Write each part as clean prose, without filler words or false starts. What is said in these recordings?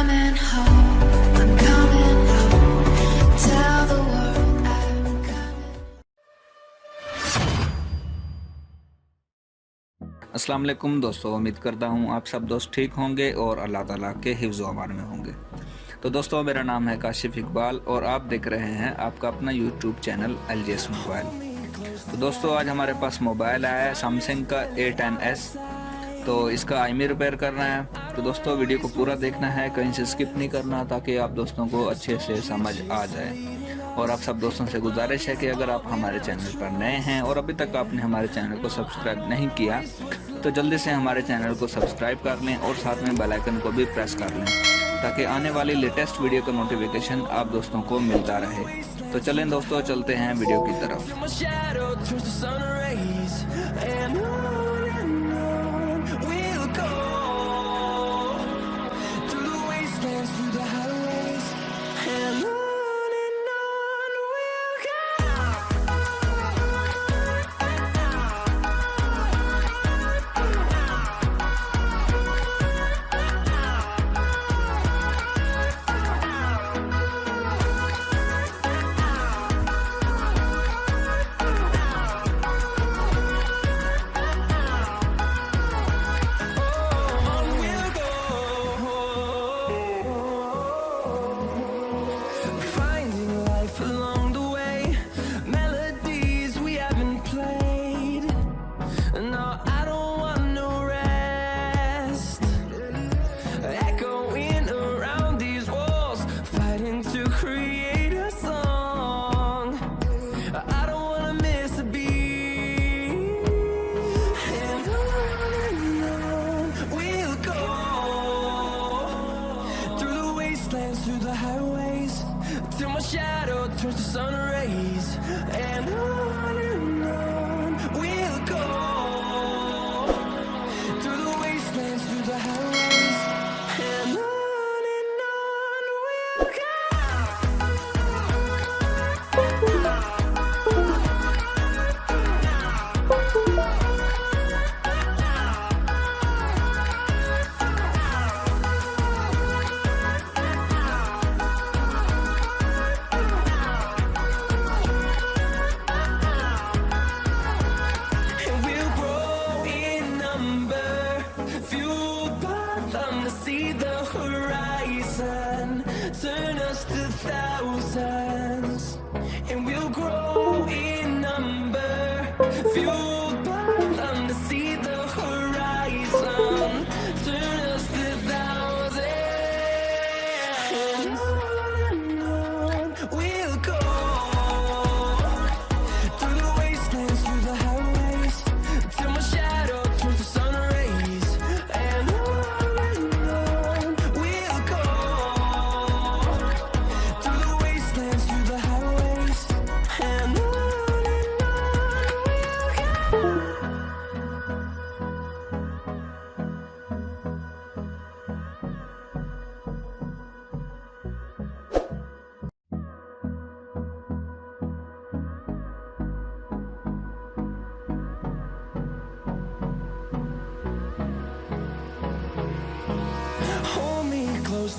coming home, I'm coming home. Tell the world I'm coming. अस्सलाम वालेकुम दोस्तों, उम्मीद करता हूँ आप सब दोस्त ठीक होंगे और अल्लाह ताला के हिफ्ज़ व अमान में होंगे। तो दोस्तों, मेरा नाम है काशिफ इकबाल और आप देख रहे हैं आपका अपना यूट्यूब चैनल a10s मोबाइल। तो दोस्तों, आज हमारे पास मोबाइल आया है सैमसंग का a10s। तो इसका imei रिपेयर करना है। तो दोस्तों, वीडियो को पूरा देखना है, कहीं से स्किप नहीं करना, ताकि आप दोस्तों को अच्छे से समझ आ जाए। और आप सब दोस्तों से गुजारिश है कि अगर आप हमारे चैनल पर नए हैं और अभी तक आपने हमारे चैनल को सब्सक्राइब नहीं किया तो जल्दी से हमारे चैनल को सब्सक्राइब कर लें और साथ में बेल आइकन को भी प्रेस कर लें, ताकि आने वाली लेटेस्ट वीडियो का नोटिफिकेशन आप दोस्तों को मिलता रहे। तो चलें दोस्तों, चलते हैं वीडियो की तरफ। Through the highways, till my shadow turns to sun rays, and on we'll go. Through the wastelands, through the highways, and on we'll go. See the horizon, turn us to thousands, and we'll grow in number, fueled by them to see the horizon, turn us to thousands, and on we'll go, through the wastelands, through the highways, till my shadow turns to sun rays, and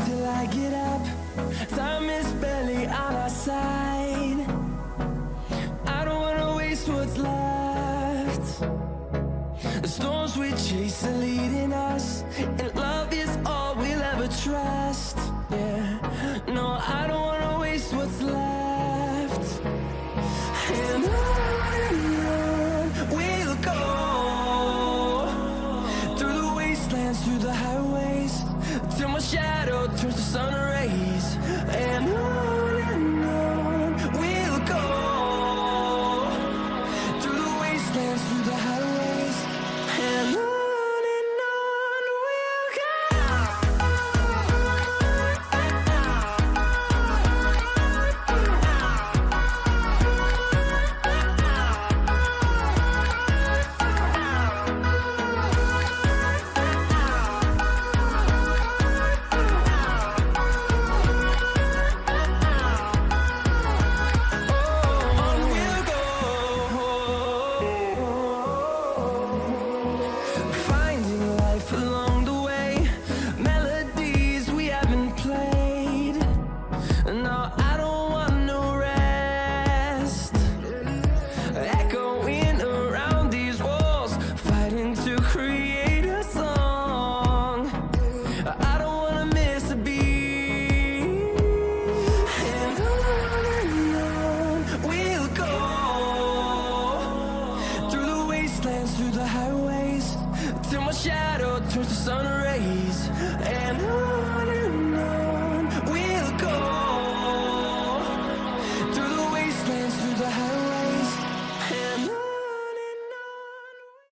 till I get up. Time is barely on our side. I don't wanna waste what's left. The storms we chase are leading us, and love is all we'll ever trust. Yeah, no, I don't wanna waste what's left. And on we'll go, through the wastelands, through the highways, till my shadow turns to sun